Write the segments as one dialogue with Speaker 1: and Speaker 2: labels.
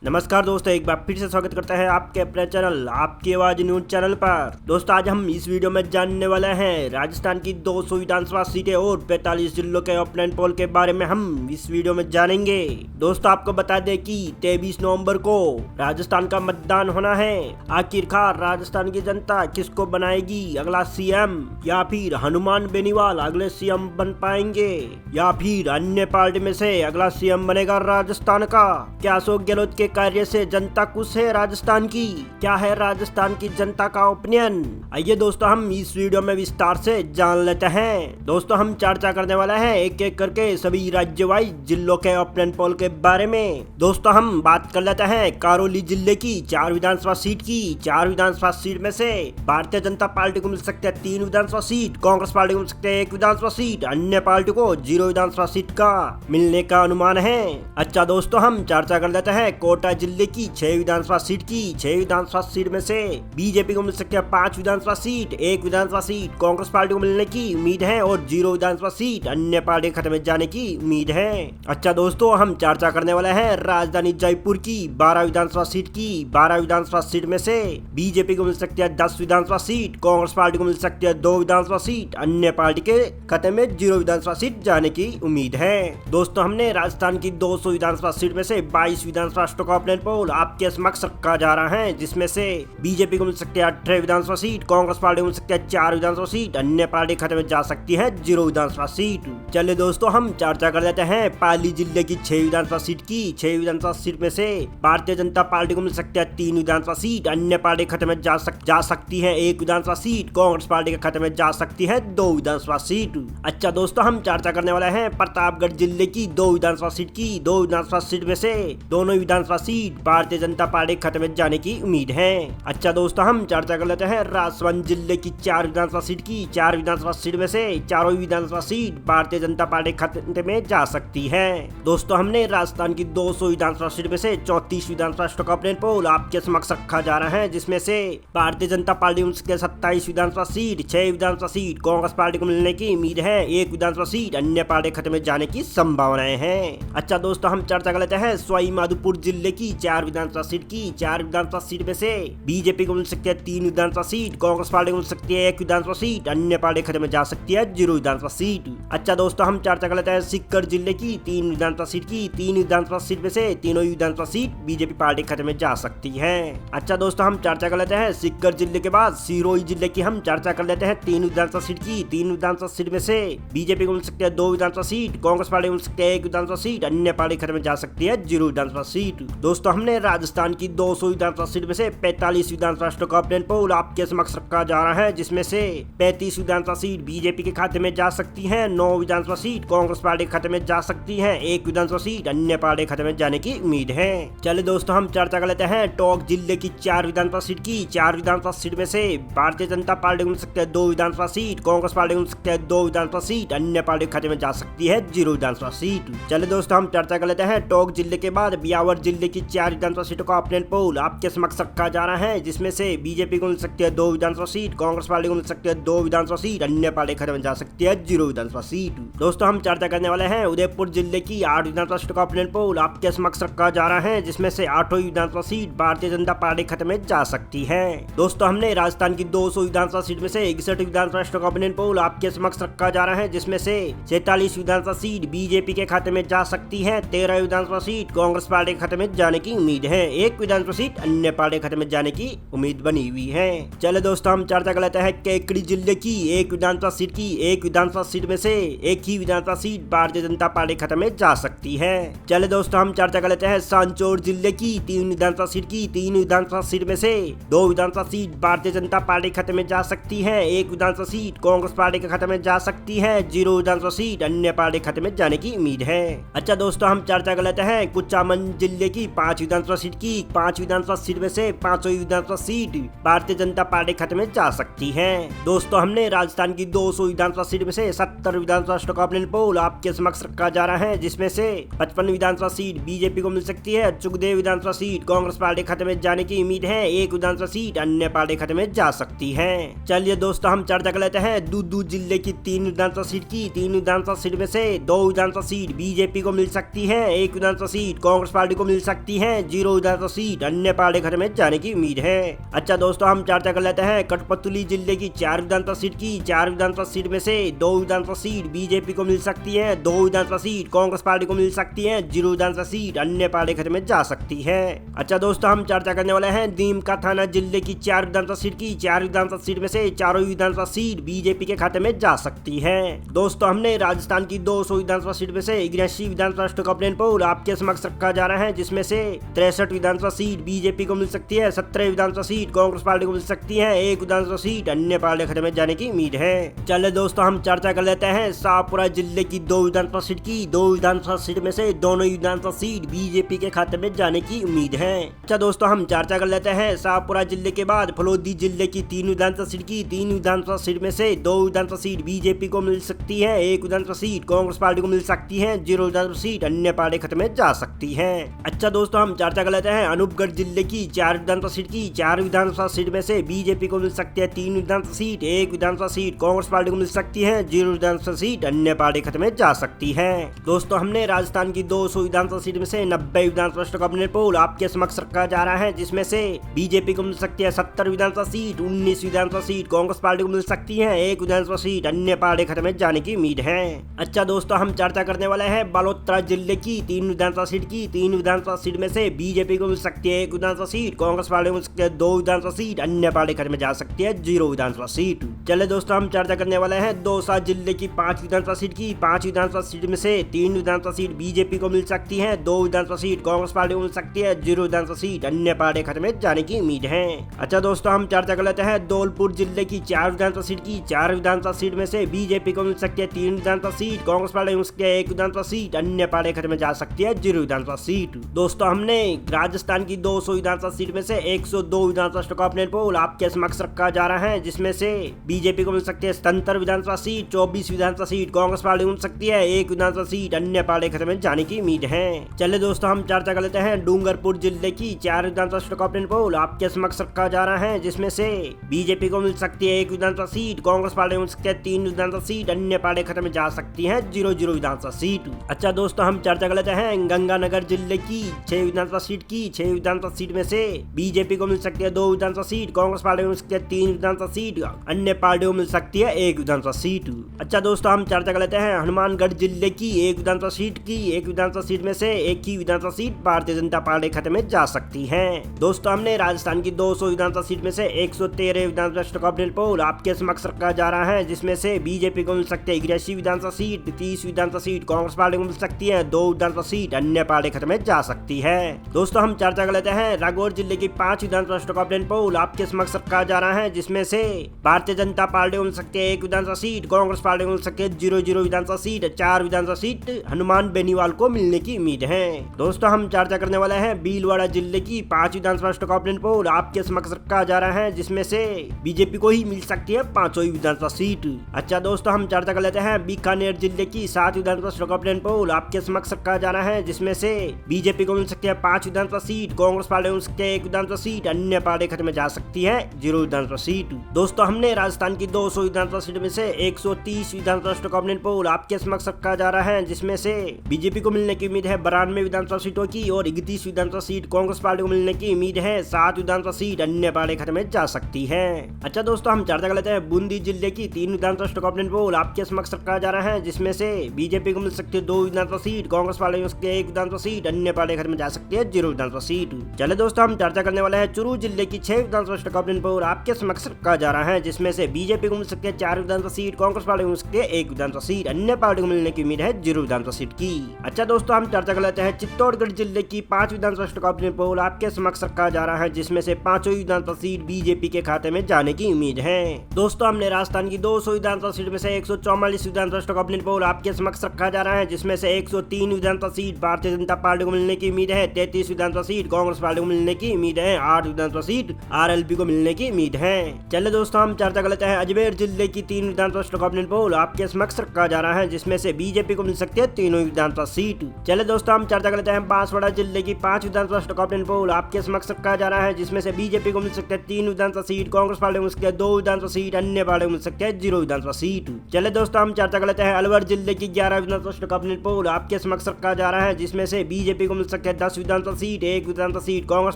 Speaker 1: नमस्कार दोस्तों, एक बार फिर से स्वागत करते हैं आपके अपने चैनल आपकी आवाज न्यूज चैनल पर। दोस्तों आज हम इस वीडियो में जानने वाले हैं राजस्थान की 200 विधानसभा सीटें और 45 जिलों के ओपिनियन पोल के बारे में हम इस वीडियो में जानेंगे। दोस्तों आपको बता दें कि 23 नवंबर को राजस्थान का मतदान होना है। आखिरकार राजस्थान की जनता किसको बनाएगी अगला सीएम, या फिर हनुमान बेनीवाल अगले सीएम बन पाएंगे, या फिर अन्य पार्टी में से अगला सीएम बनेगा राजस्थान का। क्या अशोक गहलोत के कार्य से जनता खुश है राजस्थान की? क्या है राजस्थान की जनता का ओपिनियन? आइए दोस्तों हम इस वीडियो में विस्तार से जान लेते हैं। दोस्तों हम चर्चा करने वाले हैं एक एक करके सभी राज्य वाइज जिलों के ओपिनियन पोल के बारे में। दोस्तों हम बात कर लेते हैं करौली जिले की 4 विधानसभा सीट की। 4 विधानसभा सीट में से भारतीय जनता पार्टी को मिल सकते हैं 3 विधानसभा सीट, कांग्रेस पार्टी को मिल सकते हैं 1 विधानसभा सीट, अन्य पार्टी को 0 विधानसभा सीट का मिलने का अनुमान है। अच्छा दोस्तों हम चर्चा कर लेते हैं कोटा जिले की 6 विधानसभा सीट की। 6 विधानसभा सीट में से बीजेपी को मिल सकती है 5 विधानसभा सीट, 1 विधानसभा सीट कांग्रेस पार्टी को मिलने की उम्मीद है और 0 विधानसभा सीट अन्य पार्टी खत्म में जाने की उम्मीद है। अच्छा दोस्तों हम चर्चा करने वाले हैं राजधानी जयपुर की 12 विधानसभा सीट की। 12 विधानसभा सीट में से बीजेपी को मिल सकती है 10 विधानसभा सीट, कांग्रेस पार्टी को मिल सकती है 2 विधानसभा सीट, अन्य पार्टी के खाते में 0 विधानसभा सीट जाने की उम्मीद है। दोस्तों हमने राजस्थान की 200 विधानसभा सीट में से 22 विधानसभा स्टॉक ओपिनियन पोल आपके समक्ष रखा जा रहा है, जिसमें से बीजेपी को मिल सकती है 18 विधानसभा सीट, कांग्रेस पार्टी को मिल सकती है 4 विधानसभा सीट, अन्य पार्टी खाते में जा सकती है 0 विधानसभा सीट। चलिए दोस्तों हम चर्चा कर लेते हैं पाली जिले की 6 विधानसभा सीट की। 6 विधानसभा सीट में से भारतीय जनता पार्टी को मिल सकती है 3 विधानसभा सीट, अन्य पार्टी खाते में जा सकती है 1 विधानसभा सीट, कांग्रेस पार्टी के खाते में जा सकती है 2 विधानसभा सीट। अच्छा दोस्तों हम चर्चा करने वाले हैं प्रतापगढ़ जिले की 2 विधानसभा सीट की। 2 विधानसभा सीट में से दोनों विधानसभा सीट भारतीय जनता पार्टी खत्म में जाने की उम्मीद है। अच्छा दोस्तों हम चर्चा कर लेते हैं राजसमंद जिले की 4 विधानसभा सीट की। 4 विधानसभा सीट में से चारों विधानसभा सीट भारतीय जनता पार्टी खाते में जा सकती है। दोस्तों हमने राजस्थान की 200 विधानसभा सीट में से 34 विधानसभा स्टॉक ओपिनियन पोल आपके समक्ष रखा जा रहा है, जिसमें से भारतीय जनता पार्टी को 27 विधानसभा सीट, 6 विधानसभा सीट कांग्रेस पार्टी को मिलने की उम्मीद है, 1 विधानसभा सीट अन्य पार्टी खत्म में जाने की संभावनाएं हैं। अच्छा दोस्तों हम चर्चा कर लेते हैं सवाई माधोपुर जिले की 4 विधानसभा सीट की। 4 विधानसभा सीट में से बीजेपी को मिल सकती है 3 विधानसभा सीट, कांग्रेस पार्टी को मिल सकती है 1 विधानसभा सीट, अन्य पार्टी खत्म में जा सकती है 0 विधानसभा सीट। अच्छा दोस्तों हम चर्चा कर लेते हैं सीकर जिले की 3 विधानसभा सीट की। 3 विधानसभा सीट में से तीनों विधानसभा सीट बीजेपी पार्टी खत्म में जा सकती है। अच्छा दोस्तों हम चर्चा कर लेते हैं सीकर जिले के बाद सिरोही जिले की हम चर्चा कर लेते हैं 3 विधानसभा सीट की। 3 विधानसभा सीट में से बीजेपी को मिल सकती है 2 विधानसभा सीट, कांग्रेस पार्टी को मिल सकती है 1 विधानसभा सीट, अन्य पार्टी खत्म में जा सकती है 0 विधानसभा सीट। दोस्तों हमने राजस्थान की 200 विधानसभा सीट में से 45 विधानसभा स्टॉक ओपिनियन पोल आपके समक्ष रखा जा रहा है, जिसमें से 35 विधानसभा सीट बीजेपी के खाते में जा सकती है, 9 विधानसभा सीट कांग्रेस पार्टी के खाते में जा सकती है, 1 विधानसभा सीट अन्य पार्टी के खाते में जाने की उम्मीद है। चलिए दोस्तों हम चर्चा कर लेते हैं टोंक जिले की 4 विधानसभा सीट की। 4 विधानसभा सीट में से भारतीय जनता पार्टी को मिल सकती है 2 विधानसभा सीट, कांग्रेस पार्टी को मिल सकती है 2 विधानसभा सीट, अन्य पार्टी के खाते में जा सकती है 0 विधानसभा सीट। चलिए दोस्तों हम चर्चा कर लेते हैं टोंक जिले के बाद ब्यावर जिले की 4 विधानसभा सीटों का ओपिनियन पोल आपके समक्ष रखा जा रहा है, जिसमें से बीजेपी को मिल सकती है 2 विधानसभा सीट, कांग्रेस पार्टी को मिल सकती है 2 विधानसभा सीट, अन्य पार्टी खत्म में जा सकती है 0 विधानसभा सीट। दोस्तों हम चर्चा करने वाले हैं उदयपुर जिले की 8 विधानसभा सीटों का ओपिनियन पोल आपके समक्ष रखा जा रहा है, जिसमें से 8 विधानसभा सीट भारतीय जनता पार्टी खत्म में जा सकती है। दोस्तों हमने राजस्थान की 200 विधानसभा सीट में से 61 विधानसभा सीटों का ओपिनियन पोल आपके समक्ष रखा जा रहा है, जिसमें से 46 विधानसभा सीट बीजेपी के खाते में जा सकती है, 13 विधानसभा सीट कांग्रेस पार्टी के खाते में जाने की उम्मीद है, 1 विधानसभा सीट अन्य पार्टी खत्म में जाने की उम्मीद बनी हुई है। चले दोस्तों हम चर्चा कर लेते हैं केकड़ी जिले की 1 विधानसभा सीट की। 1 विधानसभा सीट में से 1 ही विधानसभा सीट भारतीय जनता पार्टी खत्म में जा सकती है। चले दोस्तों हम चर्चा कर लेते हैं सांचौर जिले की 3 विधानसभा सीट की। 3 विधानसभा सीट में से 2 विधानसभा सीट भारतीय जनता पार्टी खत्म में जा सकती है, 1 विधानसभा सीट कांग्रेस पार्टी के खत्म में जा सकती है, 0 विधानसभा सीट अन्य पार्टी खत्म में जाने की उम्मीद है। अच्छा दोस्तों हम चर्चा कर लेते हैं कुचामन जिले की 5 विधानसभा सीट की। 5 विधानसभा सीट में से 5 विधानसभा सीट भारतीय जनता पार्टी खत्म में जा सकती है। दोस्तों हमने राजस्थान की 200 विधानसभा सीट में से 70 विधानसभा स्टॉक ओपिनियन पोल आपके समक्ष रखा जा रहा है, जिसमें से 55 विधानसभा सीट बीजेपी को मिल सकती है, चुगदेव विधानसभा सीट कांग्रेस पार्टी खत्म में जाने की उम्मीद है, 1 विधानसभा सीट अन्य पार्टी खत्म में जा सकती है। चलिए दोस्तों हम चर्चा कर लेते हैं दूदू जिले की 3 विधानसभा सीट की। 3 विधानसभा सीट में से 2 विधानसभा सीट बीजेपी को मिल सकती है, 1 विधानसभा सीट कांग्रेस पार्टी को मिल सकती है 0 विधानसभा सीट अन्य पार्टी खाते में जाने की उम्मीद है। अच्छा दोस्तों, हम चर्चा कर लेते हैं कठपुतली जिले की 4 विधानसभा सीट की। 4 विधानसभा सीट में से 2 विधानसभा सीट बीजेपी को मिल सकती है, 2 विधानसभा सीट कांग्रेस पार्टी को मिल सकती है, 0 विधानसभा सीट अन्य पार्टी खाते में जा सकती है। अच्छा दोस्तों, हम चर्चा करने वाले हैं दीमका थाना जिले की 4 विधानसभा सीट की। 4 विधानसभा सीट में से चारों विधानसभा सीट बीजेपी के खाते में जा सकती है। दोस्तों, हमने राजस्थान की 200 विधानसभा सीट में से 79 विधानसभा स्टॉक ऑप्शन पोल आपके समक्ष रखा जा रहा है, जिसमें से 63 विधानसभा सीट बीजेपी को मिल सकती है, 17 विधानसभा सीट कांग्रेस पार्टी को मिल सकती है, 1 विधानसभा सीट अन्य पार्टी खाते में जाने की उम्मीद है। चले दोस्तों, हम चर्चा कर लेते हैं शाहपुरा जिले की 2 विधानसभा सीट की। 2 विधानसभा सीट में से दोनों विधानसभा सीट बीजेपी के खाते में जाने की उम्मीद है। अच्छा दोस्तों, हम चर्चा कर लेते हैं शाहपुरा जिले के बाद फलोदी जिले की 3 विधानसभा सीट की। 3 विधानसभा सीट में से 2 विधानसभा सीट बीजेपी को मिल सकती है, 1 विधानसभा सीट कांग्रेस पार्टी को मिल सकती है, 0 विधानसभा सीट अन्य पार्टी खाते में जा सकती है। अच्छा दोस्तों, हम चर्चा कर लेते हैं अनूपगढ़ जिले की 4 विधानसभा सीट की। 4 विधानसभा सीट में से बीजेपी को मिल सकती है 3 विधानसभा सीट, 1 विधानसभा सीट कांग्रेस पार्टी को मिल सकती है, 0 विधानसभा सीट अन्य पार्टी खाते में जा सकती है। दोस्तों, हमने राजस्थान की 200 विधानसभा सीट में से 90 विधानसभा स्टॉक ऑप्शन पोल आपके समक्ष रखा जा रहा है, जिसमें से बीजेपी को मिल सकती है 70 विधानसभा सीट, 19 विधानसभा सीट कांग्रेस पार्टी को मिल सकती है, 1 विधानसभा सीट अन्य पार्टी खाते में जाने की उम्मीद है। अच्छा दोस्तों, हम चर्चा करने वाले हैं बालोतरा जिले की 3 विधानसभा सीट की। 3 विधानसभा सीट में से बीजेपी को मिल सकती है 1 विधानसभा सीट, कांग्रेस पार्टी को मिल सकती है 2 विधानसभा सीट, अन्य पार्टी खाते में जा सकती है 0 विधानसभा सीट। चले दोस्तों, हम चर्चा करने वाले हैं दौसा जिले की 5 विधानसभा सीट की। 5 विधानसभा सीट में से 3 विधानसभा सीट बीजेपी को मिल सकती है, 2 विधानसभा सीट कांग्रेस पार्टी को मिल सकती है, 0 विधानसभा सीट अन्य पार्टी खाते में जाने की उम्मीद है। अच्छा दोस्तों, हम चर्चा कर लेते हैं धौलपुर जिले की 4 विधानसभा सीट की। 4 विधानसभा सीट में से बीजेपी को मिल सकती है 3 विधानसभा सीट, कांग्रेस पार्टी को मिल सकती है 1 विधानसभा सीट, अन्य पार्टी खाते में जा सकती है 0 विधानसभा सीट। दोस्तों, हमने राजस्थान की 200 विधानसभा सीट में से 102 विधानसभा स्टॉक ऑप्शन पोल आपके समक्ष रखा जा रहा है, जिसमें से बीजेपी को मिल सकती है 77 विधानसभा सीट, 24 विधानसभा सीट कांग्रेस पार्टी को मिल सकती है, 1 विधानसभा सीट अन्य पार्टी खाते में जाने की उम्मीद है। चले दोस्तों, हम चर्चा कर लेते हैं डूंगरपुर जिले की 4 विधानसभा स्टॉक ऑप्शन पोल आपके समक्ष रखा जा रहा है, जिसमें से बीजेपी को मिल सकती है 1 विधानसभा सीट, कांग्रेस पार्टी को मिल सकती है 3 विधानसभा सीट, अन्य पार्टी खाते में जा सकती है 0 विधानसभा सीट। अच्छा दोस्तों, हम चर्चा कर लेते हैं गंगानगर जिले की 6 विधानसभा सीट की। 6 विधानसभा सीट में से बीजेपी को मिल सकती है 2 विधानसभा सीट, कांग्रेस पार्टी को मिल सकती है 3 विधानसभा सीट, अन्य पार्टी को मिल सकती है 1 विधानसभा सीट। अच्छा दोस्तों, हम चर्चा कर लेते हैं हनुमानगढ़ जिले की 1 विधानसभा सीट की। 1 विधानसभा सीट में से 1 ही विधानसभा सीट भारतीय जनता पार्टी खाते में जा सकती है। दोस्तों, हमने राजस्थान की 200 विधानसभा सीट में से 113 विधानसभा स्टॉक ऑप्शन पोल आपके समक्ष रखा जा रहा है, जिसमें से बीजेपी को मिल सकती है 81 विधानसभा सीट, 30 विधानसभा सीट कांग्रेस पार्टी को मिल सकती है, 2 विधानसभा सीट अन्य पार्टी खाते में जा सकती है। दोस्तों, हम चर्चा कर लेते हैं रायगढ़ जिले की 5 विधानसभा स्टॉक ऑप्शन पोल आपके समक्ष रखा जा रहा है, जिसमें से भारतीय जनता पार्टी को मिल सकती है 1 विधानसभा सीट, कांग्रेस पार्टी को मिल सकती है 0 विधानसभा सीट, 4 विधानसभा सीट हनुमान बेनीवाल को मिलने की उम्मीद है। दोस्तों, हम चर्चा करने वाले हैं भीलवाड़ा जिले की 5 विधानसभा स्टॉक ऑप्शन पोल आपके समक्ष रखा जा रहा है, जिसमें से बीजेपी को ही मिल सकती है 5 विधानसभा सीट। अच्छा दोस्तों, हम चर्चा कर लेते हैं बीकानेर जिले की 7 विधानसभा स्टॉक ऑप्शन पोल आपके समक्ष रखा जा रहा है, जिसमें से बीजेपी को मिल सकती है 5 विधानसभा सीट, कांग्रेस पार्टी को मिल सकती है 1 विधानसभा सीट, अन्य पार्टी खाते में जा सकती है 0 विधानसभा सीट। दोस्तों, हमने राजस्थान की 200 विधानसभा सीट में से 130 विधानसभा स्टॉक ऑप्शन पोल आपके समक्ष रखा जा रहा है, जिसमें से बीजेपी को मिलने की उम्मीद है 92 विधानसभा सीटों की और 31 विधानसभा सीट कांग्रेस पार्टी को मिलने की उम्मीद है, 7 विधानसभा सीट अन्य पार्टी खाते में जा सकती है। अच्छा दोस्तों, हम चर्चा कर लेते हैं बूंदी जिले की 3 विधानसभा स्टॉक ऑप्शन पोल आपके समक्ष रखा जा रहा है, जिसमें से बीजेपी को मिल सकती है 2 विधानसभा सीट, कांग्रेस पार्टी को मिल सकती है 1 विधानसभा सीट, अन्य पार्टी खाते में जा सकती है 0 विधानसभा सीट। चले दोस्तों, हम चर्चा करने वाले हैं चूरू जिले की 6 विधानसभा स्टॉक ऑप्शन पोल आपके समक्ष रखा जा रहा है, जिसमें से बीजेपी को मिल सकती है 4 विधानसभा सीट, कांग्रेस पार्टी को मिल सकती है 1 विधानसभा सीट, अन्य पार्टी को मिलने की उम्मीद है 0 विधानसभा सीट की। अच्छा दोस्तों, हम चर्चा कर लेते हैं चित्तौड़गढ़ जिले की 5 विधानसभा स्टॉक ऑप्शन पोल आपके समक्ष रखा जा रहा है, जिसमें से 5 विधानसभा सीट बीजेपी के खाते में जाने की उम्मीद है। दोस्तों, हमने राजस्थान की 200 विधानसभा सीट में से 144 विधानसभा स्टॉक ऑप्शन पोल आपके समक्ष रखा जा रहा है, जिसमें से 103 विधानसभा सीट भारतीय जनता पार्टी को मिलने की उम्मीद है, 33 विधानसभा सीट कांग्रेस पार्टी को मिलने की उम्मीद है, 8 विधानसभा सीट आरएलपी को मिलने की उम्मीद है। चलिए दोस्तों, हम चर्चा कर लेते हैं अजमेर जिले की 3 विधानसभा स्टॉक ऑप्शन पोल आपके समक्ष रखा जा रहा है, जिसमें से बीजेपी को मिल सकती है 3 विधानसभा सीट। चलिए दोस्तों, हम चर्चा कर लेते हैं बांसवाड़ा जिले की 5 विधानसभा स्टॉक ऑप्शन पोल आपके समक्ष रखा जा रहा है, जिसमें से बीजेपी को मिल सकती है 3 विधानसभा सीट, कांग्रेस पार्टी को मिल सकती है 2 विधानसभा सीट, अन्य पार्टी को मिल सकती है 0 विधानसभा सीट। चलिए दोस्तों, हम चर्चा कर लेते हैं अलवर जिले की 11 विधानसभा स्टॉक ऑप्शन पोल आपके समक्ष रखा जा रहा है, जिसमें से बीजेपी को मिल सकती है 10 विधानसभा सीट, 1 विधानसभा सीट कांग्रेस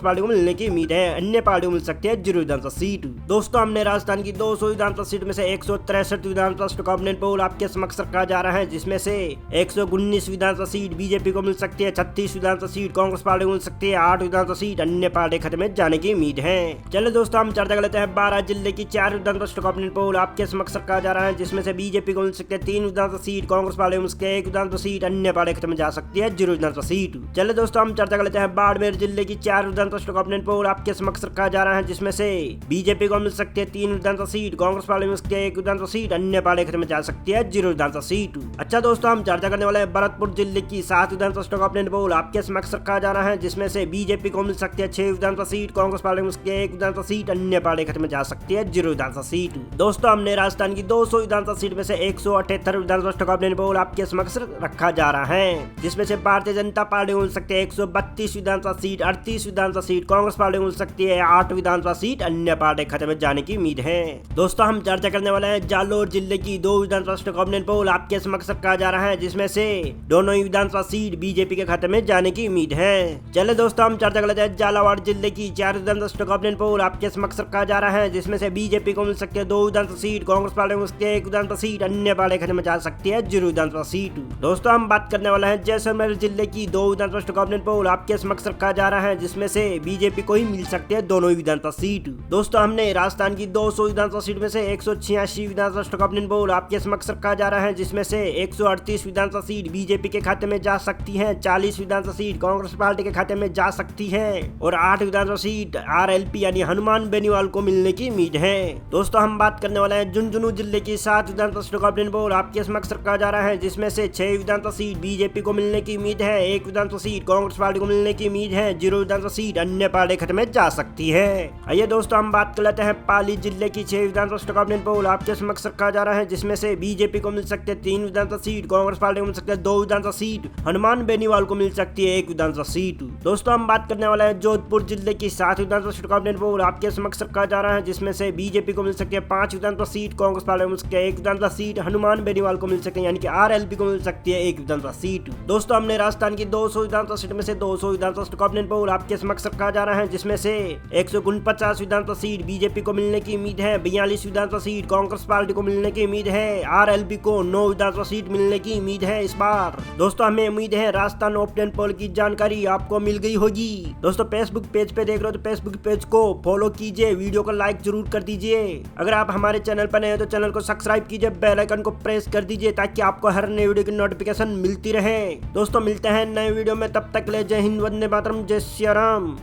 Speaker 1: पार्टी को मिलने की उम्मीद है, अन्य पार्टी को मिल सकती है 0 विधानसभा सीट। दोस्तों हमने राजस्थान की 200 विधानसभा सीट में से 163 विधानसभा सीट का ऑपिनियन पोल आपके समक्ष रखा जा रहा है, जिसमें से 119 विधानसभा सीट बीजेपी को मिल सकती है, 36 विधानसभा सीट कांग्रेस पार्टी को मिल सकती है, 8 विधानसभा सीट अन्य पार्टी खाते में जाने की उम्मीद है। चलिए दोस्तों हम चर्चा कर लेते हैं 12 जिले की 4 विधानसभा सीट का ऑपिनियन पोल आपके समक्ष रखा जा रहा है, जिसमें से बीजेपी को मिल सकती है 3 विधानसभा सीट, कांग्रेस पार्टी को मिल सकती है 1 विधानसभा सीट, अन्य पार्टी खाते में जा सकती है 0 विधानसभा सीट। चलिए दोस्तों हम चर्चा कर लेते हैं बाड़मेर जिले की 4 विधानसभा सीट का ऑपिनियन पोल आपके समक्ष रखा जा रहा है, जिसमें से बीजेपी को मिल सकती है 3 विधानसभा सीट, कांग्रेस पार्टी को मिल सकती है 1 विधानसभा सीट, अन्य पार्टी खाते में जा सकती है 0 विधानसभा सीट। अच्छा दोस्तों हम चर्चा करने वाले हैं भरतपुर जिले की 7 विधानसभा सीट का ऑपिनियन पोल आपके समक्ष रखा जा रहा है, जिसमें से बीजेपी को मिल सकती है 6 विधानसभा सीट, कांग्रेस पार्टी को मिल सकती है 1 विधानसभा सीट, अन्य पार्टी खाते में जा सकती है 0 विधानसभा सीट। दोस्तों हमने राजस्थान की 200 विधानसभा सीट में से 178 विधानसभा सीट का ऑपिनियन पोल आपके समक्ष रखा जा रहा है, जिसमें से भारतीय जनता पार्टी को मिल सकती है 132 विधानसभा सीट, 38 विधानसभा सीट, कांग्रेस पार्टी को मिल सकती है 8 विधानसभा सीट, अन्य पार्टी खाते में जाने की उम्मीद है। दोस्तों हम चर्चा करने वाले हैं जालोर जिले की 2 विधानसभा सीट का ऑपिनियन पोल आपके समक्ष रखा जा रहा है, जिसमें से दोनों ही विधानसभा सीट बीजेपी के खाते में जाने की उम्मीद है। चलिए दोस्तों हम चर्चा कर लेते हैं झालावाड़ जिले की 4 विधानसभा सीट का ऑपिनियन पोल आपके समक्ष रखा जा रहा है, जिसमें से बीजेपी को मिल सकती है 2 विधानसभा सीट, कांग्रेस पार्टी को मिल सकती है 1 विधानसभा सीट, अन्य पार्टी खाते में जा सकती है 0 विधानसभा सीट। दोस्तों हम बात करने वाला है जैसलमेर जिले की 2 विधानसभा सीट का ऑपिनियन पोल आपके समक्ष रखा जा रहा है, जिसमें से बीजेपी को ही मिल सकती है दोनों ही विधानसभा सीट। दोस्तों हमने राजस्थान की 200 विधानसभा सीट में से 186 विधानसभा सीट का ऑपिनियन पोल आपके समक्ष रखा जा रहा है, जिसमें से 138 विधानसभा सीट बीजेपी के खाते में जा सकती है, 40 विधानसभा सीट कांग्रेस पार्टी के खाते में जा सकती है और 8 विधानसभा सीट आरएलपी यानी हनुमान बेनीवाल को मिलने की उम्मीद है। दोस्तों हम बात करने वाले हैं झुंझुनू जिले की 7 विधानसभा सीट का ऑपिनियन पोल आपके समक्ष रखा जा रहा है, जिसमें से 6 विधानसभा सीट बीजेपी को मिलने की उम्मीद है, 1 विधानसभा सीट कांग्रेस पार्टी को मिलने की उम्मीद है, 0 विधानसभा सीट अन्य पार्टी खाते में जा सकती है। आइए दोस्तों हम बात कर लेते हैं पाली जिले की 6 विधानसभा सीट का ऑपिनियन पोल आपके समक्ष रखा जा रहा है, जिसमें से बीजेपी को मिल सकते हैं 3 विधानसभा सीट, कांग्रेस पार्टी को मिल सकते हैं 2 विधानसभा सीट, हनुमान बेनीवाल को मिल सकती है 1 विधानसभा सीट। दोस्तों हम बात करने वाले हैं जोधपुर जिले की 7 विधानसभा सीट का ऑपिनियन पोल आपके समक्ष रखा जा रहा है, जिसमें से बीजेपी को मिल सकती है 5 विधानसभा सीट, कांग्रेस पार्टी को मिल सकती है 1 विधानसभा सीट, हनुमान बेनीवाल को मिल सकती है यानी कि आरएलपी को मिल सकती है 1 विधानसभा सीट। दोस्तों हमने राजस्थान की 200 विधानसभा सीट में से 200 विधानसभा सीट का ऑपिनियन पोल आपके समक्ष रखा जा रहा है, जिसमें से 149 विधानसभा सीट बीजेपी को मिलने की उम्मीद है, 42 विधानसभा सीट कांग्रेस पार्टी को मिलने की उम्मीद है, आरएलपी को 9 विधानसभा सीट मिलने की उम्मीद है इस बार। दोस्तों हमें उम्मीद है राजस्थान ऑपिनियन पोल की जानकारी आपको मिल गई होगी। दोस्तों फेसबुक पेज पे देख रहे हो तो फेसबुक पेज को फॉलो कीजिए, वीडियो को लाइक जरूर कर दीजिए। अगर आप हमारे चैनल पर नए हो तो चैनल को सब्सक्राइब कीजिए, बेल आइकन को प्रेस कर दीजिए ताकि आपको हर नए वीडियो की नोटिफिकेशन मिलती रहे। दोस्तों मिलते हैं नए वीडियो में, तब तक ले जय हिंद, वंदे मातरम, जय श्री राम।